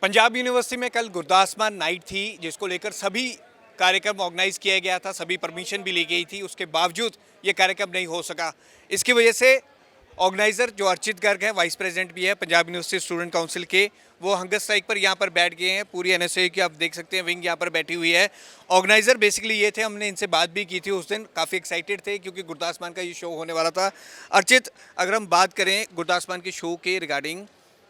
Punjab university में कल गुरदासमान night थी, जिसको लेकर सभी कार्यक्रम ऑर्गेनाइज किया गया था, सभी परमिशन भी ली गई थी। उसके बावजूद ये कार्यक्रम नहीं हो सका। इसकी वजह से ऑर्गेनाइज़र जो अर्चित गर्ग है, वाइस प्रेसिडेंट भी है पंजाब यूनिवर्सिटी स्टूडेंट काउंसिल के, वो हंगर स्ट्राइक पर यहाँ पर बैठ गए हैं। पूरी एनएसयू की आप देख सकते हैं विंग यहाँ पर बैठी हुई है। ऑर्गेनाइज़र बेसिकली ये थे, हमने इनसे बात भी की थी उस दिन, काफ़ी एक्साइटेड थे क्योंकि गुरदासमान का ये शो होने वाला था। अर्चित, अगर हम बात करें गुरदासमान के शो के रिगार्डिंग,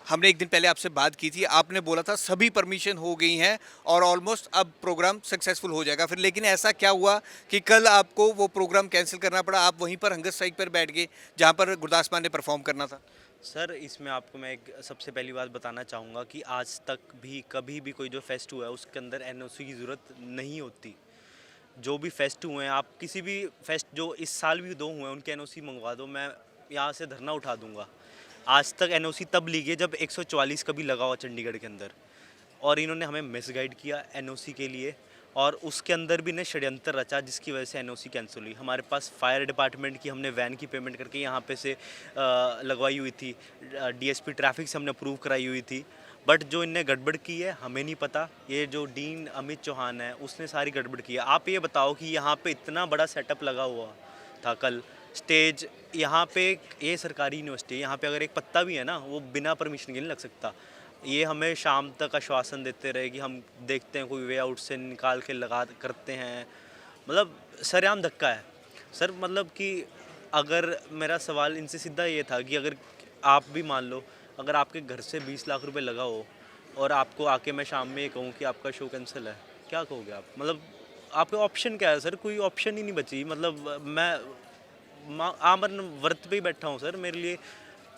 हमने एक दिन पहले आपसे बात की थी, आपने बोला था सभी परमिशन हो गई हैं और ऑलमोस्ट अब प्रोग्राम सक्सेसफुल हो जाएगा। फिर लेकिन ऐसा क्या हुआ कि कल आपको वो प्रोग्राम कैंसिल करना पड़ा? आप वहीं पर हंगर स्ट्राइक पर बैठ गए जहां पर गुरदासमान ने परफॉर्म करना था। सर, इसमें आपको मैं एक सबसे पहली बात बताना चाहूँगा कि आज तक भी कभी भी कोई जो फेस्ट हुआ है उसके अंदर एनओसी की ज़रूरत नहीं होती। जो भी फेस्ट हुए हैं, आप किसी भी फेस्ट जो इस साल भी 2 हुए हैं उनके एनओसी मंगवा दो, मैं यहाँ से धरना उठा दूँगा। आज तक एनओसी तब ली गई जब 144 कभी लगा हुआ चंडीगढ़ के अंदर, और इन्होंने हमें मिसगाइड किया एनओसी के लिए, और उसके अंदर भी ने षड्यंत्र रचा जिसकी वजह से एनओसी कैंसिल हुई। हमारे पास फायर डिपार्टमेंट की हमने वैन की पेमेंट करके यहाँ पे से लगवाई हुई थी, डीएसपी ट्रैफिक से हमने अप्रूव कराई हुई थी, बट जो इनने गड़बड़ की है हमें नहीं पता। ये जो डीन अमित चौहान है उसने सारी गड़बड़ की है। आप ये बताओ कि यहाँ पे इतना बड़ा सेटअप लगा हुआ था कल, स्टेज यहाँ पे, ये सरकारी यूनिवर्सिटी है, यहाँ पे अगर एक पत्ता भी है ना वो बिना परमिशन के नहीं लग सकता। ये हमें शाम तक आश्वासन देते रहे कि हम देखते हैं, कोई वे आउट से निकाल के लगा करते हैं। मतलब सरेआम धक्का है सर। मतलब कि अगर मेरा सवाल इनसे सीधा ये था कि अगर आप भी मान लो, अगर आपके घर से 20 लाख रुपए लगा हो और आपको आके मैं शाम में ये कहूँ कि आपका शो कैंसिल है, क्या कहोगे आप? मतलब आपके ऑप्शन क्या है सर? कोई ऑप्शन ही नहीं बची। मतलब मैं आमरन वर्त पे ही बैठा हूँ सर। मेरे लिए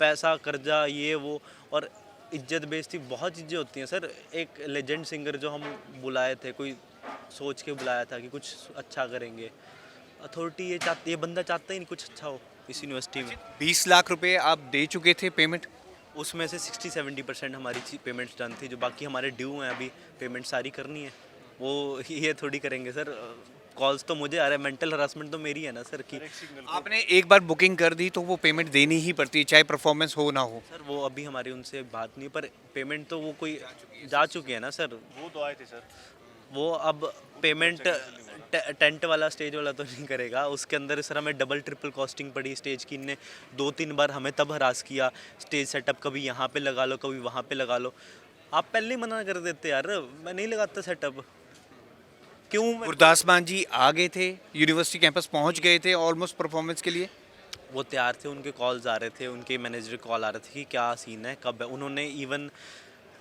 पैसा, कर्जा, ये वो और इज्जत बेइज्जती बहुत चीज़ें होती हैं सर। एक लेजेंड सिंगर जो हम बुलाए थे, कोई सोच के बुलाया था कि कुछ अच्छा करेंगे, अथॉरिटी ये बंदा चाहता ही नहीं कुछ अच्छा हो इस यूनिवर्सिटी में। 20 लाख रुपए आप दे चुके थे पेमेंट? उसमें से 60-70% हमारी पेमेंट्स डन थी। जो बाकी हमारे ड्यू हैं अभी पेमेंट सारी करनी है, वो ये थोड़ी करेंगे सर। कॉल्स तो मुझे आ रहे हैं, मेंटल हरासमेंट तो मेरी है ना सर। कि आपने एक बार बुकिंग कर दी तो वो पेमेंट देनी ही पड़ती है, चाहे परफॉर्मेंस हो ना हो। सर वो अभी हमारी उनसे बात नहीं, पर पेमेंट तो वो कोई जा चुकी है ना सर। वो तो आए थे सर। वो अब पेमेंट टेंट वाला, स्टेज वाला तो नहीं करेगा। उसके अंदर सर हमें डबल ट्रिपल कॉस्टिंग पड़ी स्टेज की। इनने 2-3 बार हमें तब हरास किया, स्टेज सेटअप कभी यहाँ पे लगा लो, कभी वहाँ पे लगा लो। आप पहले ही मना कर देते यार, मैं नहीं लगाता सेटअप। क्यों? गुरदासमान जी आ गए थे, यूनिवर्सिटी कैंपस पहुंच गए थे ऑलमोस्ट परफॉर्मेंस के लिए। वो तैयार थे, उनके कॉल्स आ रहे थे, उनके मैनेजर कॉल आ रहे थे कि क्या सीन है, कब है। उन्होंने इवन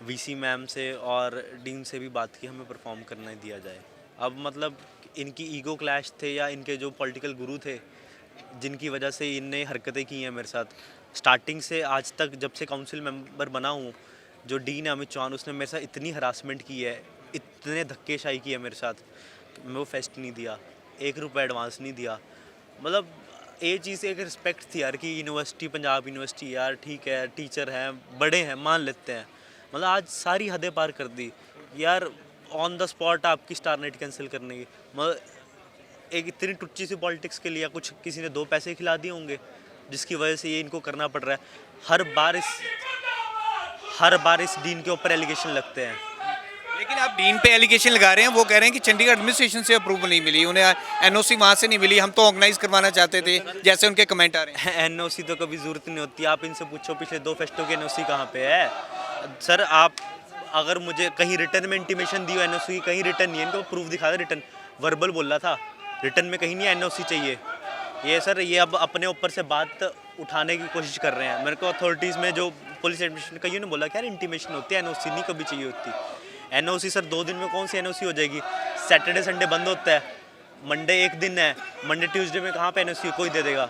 वीसी मैम से और डीन से भी बात की, हमें परफॉर्म करना ही दिया जाए। अब मतलब इनकी ईगो क्लैश थे या इनके जो पॉलिटिकल गुरु थे जिनकी वजह से इनने हरकतें की हैं मेरे साथ। स्टार्टिंग से आज तक जब से काउंसिल मेंबर बना हूँ, जो डीन है अमित चौहान, उसने मेरे साथ इतनी हरासमेंट की है, इतने धक्केशाही की है मेरे साथ। मैं वो फेस्ट नहीं दिया, 1 रुपये एडवांस नहीं दिया। मतलब ये चीज़ एक रिस्पेक्ट थी यार कि यूनिवर्सिटी, पंजाब यूनिवर्सिटी यार ठीक है, टीचर हैं, बड़े हैं, मान लेते हैं। मतलब आज सारी हदें पार कर दी यार। ऑन द स्पॉट आपकी स्टार नाइट कैंसिल करने की, मतलब एक इतनी टुच्ची सी पॉलिटिक्स के लिए कुछ किसी ने 2 पैसे खिला दिए होंगे जिसकी वजह से ये इनको करना पड़ रहा है। हर बार इस डीन के ऊपर एलिगेशन लगते हैं। लेकिन आप डीन पे एलिगेशन लगा रहे हैं, वो कह रहे हैं कि चंडीगढ़ एडमिनिस्ट्रेशन से अप्रूवल नहीं मिली उन्हें, एनओसी वहाँ से नहीं मिली, हम तो ऑर्गेनाइज करवाना चाहते थे, जैसे उनके कमेंट आ रहे हैं। एनओसी तो कभी ज़रूरत नहीं होती। आप इनसे पूछो पिछले 2 फेस्टों के एनओसी कहाँ पे है सर। आप अगर मुझे कहीं रिटर्न में इंटीमेशन दी हो एनओसी की, कहीं रिटर्न नहीं है। इनको प्रूफ दिखा दे, रिटर्न वर्बल बोल रहा था, रिटर्न में कहीं नहीं एनओसी चाहिए। ये सर ये अब अपने ऊपर से बात उठाने की कोशिश कर रहे हैं। मेरे को अथॉरिटीज़ में जो पुलिस एडमिनिस्ट्रेशन कहीं ने बोला कि यार इंटीमेशन होती है, एनओसी नहीं कभी चाहिए होती। एनओसी सर 2 दिन में कौन सी एनओसी हो जाएगी? सैटरडे संडे बंद होता है, मंडे एक दिन है, मंडे ट्यूसडे में कहाँ पे एनओसी कोई दे देगा?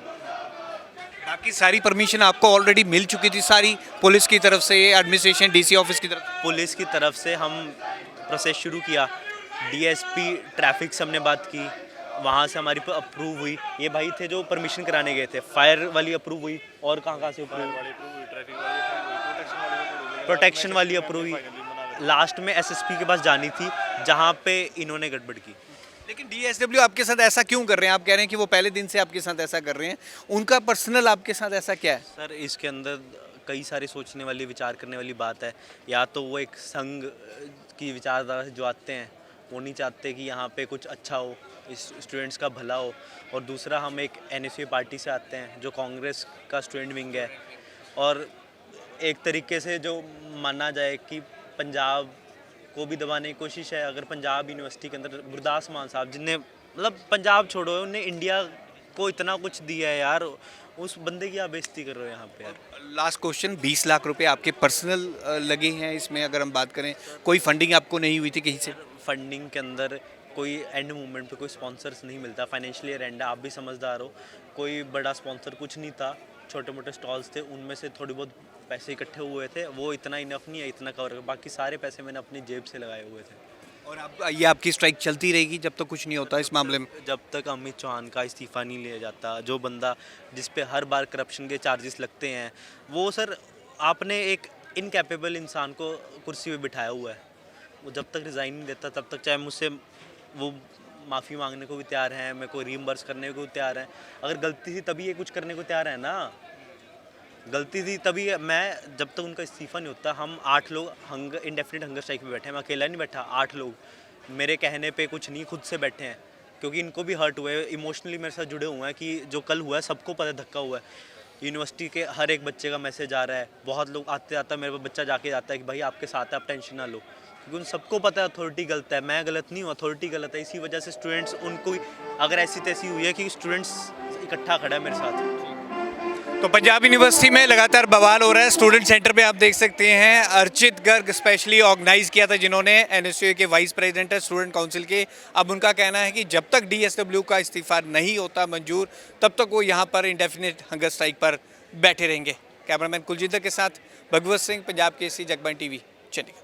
बाकी सारी परमिशन आपको ऑलरेडी मिल चुकी थी, सारी पुलिस की तरफ से, एडमिनिस्ट्रेशन, डीसी ऑफिस की तरफ। पुलिस की तरफ से हम प्रोसेस शुरू किया, डीएसपी ट्रैफिक से हमने बात की, वहाँ से हमारी अप्रूव हुई। ये भाई थे जो परमिशन कराने गए थे, फायर वाली अप्रूव हुई, और कहाँ से अप्रूव? प्रोटेक्शन वाली अप्रूव हुई। लास्ट में एसएसपी के पास जानी थी जहाँ पे इन्होंने गड़बड़ की। लेकिन डीएसडब्ल्यू आपके साथ ऐसा क्यों कर रहे हैं? आप कह रहे हैं कि वो पहले दिन से आपके साथ ऐसा कर रहे हैं, उनका पर्सनल आपके साथ ऐसा क्या है? सर इसके अंदर कई सारे सोचने वाली विचार करने वाली बात है। या तो वो एक संघ की विचारधारा से जो आते हैं वो नहीं चाहते कि यहाँ पे कुछ अच्छा हो, इस स्टूडेंट्स का भला हो, और दूसरा हम एक एनएसयू पार्टी से आते हैं जो कांग्रेस का स्टूडेंट विंग है। और एक तरीके से जो माना जाए कि पंजाब को भी दबाने की कोशिश है। अगर पंजाब यूनिवर्सिटी के अंदर गुरदास मान साहब जिनने मतलब पंजाब छोड़ो उन्हें इंडिया को इतना कुछ दिया है यार, उस बंदे की आप बेइज्जती कर रहे हो यहाँ पे यार। लास्ट क्वेश्चन, 20 लाख रुपए आपके पर्सनल लगे हैं इसमें, अगर हम बात करें कोई फंडिंग आपको नहीं हुई थी कहीं से? फंडिंग के अंदर कोई एंड मूवमेंट पे कोई स्पॉन्सर्स नहीं मिलता, फाइनेंशियल ईयर एंड है, आप भी समझदार हो। कोई बड़ा स्पॉन्सर कुछ नहीं था, छोटे मोटे स्टॉल्स थे, उनमें से थोड़ी बहुत पैसे इकट्ठे हुए थे, वो इतना इनफ नहीं है इतना कवर, बाकी सारे पैसे मैंने अपनी जेब से लगाए हुए थे। और अब ये आपकी स्ट्राइक चलती रहेगी जब तक कुछ नहीं होता इस मामले में? जब तक अमित चौहान का इस्तीफ़ा नहीं लिया जाता, जो बंदा जिस पे हर बार करप्शन के चार्जेस लगते हैं, वो सर आपने एक इनकैपेबल इंसान को कुर्सी पे बिठाया हुआ है, वो जब तक रिज़ाइन नहीं देता तब तक चाहे मुझसे वो माफ़ी मांगने को भी तैयार हैं, मेरे को रीइंबर्स करने को भी तैयार हैं। अगर गलती थी तभी ये कुछ करने को तैयार है ना, गलती थी तभी मैं, जब तक उनका इस्तीफ़ा नहीं होता, हम 8 लोग हंगर इंडेफिनिट हंगर स्ट्राइक पे बैठे हैं। मैं अकेला नहीं बैठा, 8 लोग मेरे कहने पे कुछ नहीं, खुद से बैठे हैं, क्योंकि इनको भी हर्ट हुआ है, इमोशनली मेरे साथ जुड़े हुए हैं कि जो कल हुआ है सबको पता है, धक्का हुआ है। यूनिवर्सिटी के हर एक बच्चे का मैसेज आ रहा है, बहुत लोग आते आता मेरे बच्चा जाके जाता है कि भाई आपके साथ है, आप टेंशन ना लो, क्योंकि उन सबको पता है अथॉरिटी गलत है, मैं गलत नहीं हूँ, अथॉरिटी गलत है। इसी वजह से स्टूडेंट्स उनको अगर ऐसी तैसी हुई है कि स्टूडेंट्स इकट्ठा खड़ा है मेरे साथ। तो पंजाब यूनिवर्सिटी में लगातार बवाल हो रहा है। स्टूडेंट सेंटर पे आप देख सकते हैं अर्चित गर्ग स्पेशली ऑर्गेनाइज किया था, जिन्होंने एनएसयू के वाइस प्रेसिडेंट है स्टूडेंट काउंसिल के। अब उनका कहना है कि जब तक डीएसडब्ल्यू का इस्तीफा नहीं होता मंजूर, तब तक वो यहाँ पर इंडेफिनिट हंगर स्ट्राइक पर बैठे रहेंगे। कैमरामैन कुलजिंदर के साथ भगवत सिंह, पंजाब केसरी, जगबानी टीवी, चंडीगढ़।